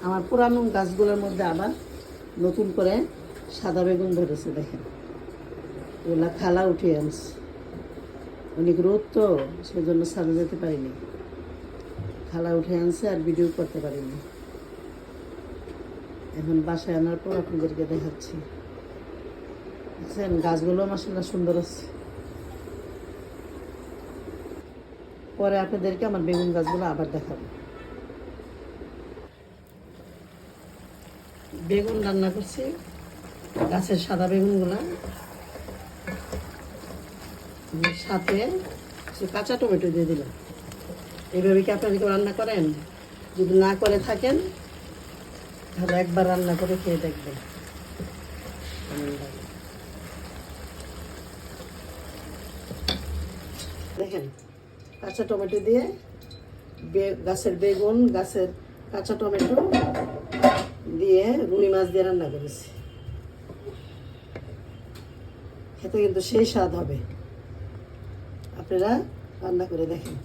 আমার পুরানো গাছগুলোর মধ্যে আবার নতুন করে সাদা বেগুন ধরেছে, দেখেন। ওগুলা খালা উঠিয়ে আনছে, অনেক রোদ তো সেজন্য ছাদে যেতে পারিনি। খালা উঠে আনছে আর ভিডিও করতে পারিনি। এখন বাসায় আনার পর আপনাদেরকে দেখাচ্ছি। দেখছেন গাছগুলো মাশাআল্লাহ সুন্দর আছে। পরে আপনাদেরকে আমার বেগুন গাছগুলো আবার দেখাবো। বেগুন রান্না করছি, গাছের সাদা বেগুনগুলা, সাথে কিছু কাঁচা টমেটো দিয়ে দিলাম। এইভাবে কি আপনারা কেউ রান্না করেন? যদি না করে থাকেন তাহলে একবার রান্না করে খেয়ে দেখবেন কেমন লাগে। দেখেন কাঁচা টমেটো দিয়ে গাছের বেগুন, গাছের কাঁচা টমেটো দিয়ে রুই মাছ দিয়ে রান্না করেছি। খেতে কিন্তু সেই স্বাদ হবে, আপনারা রান্না করে দেখেন।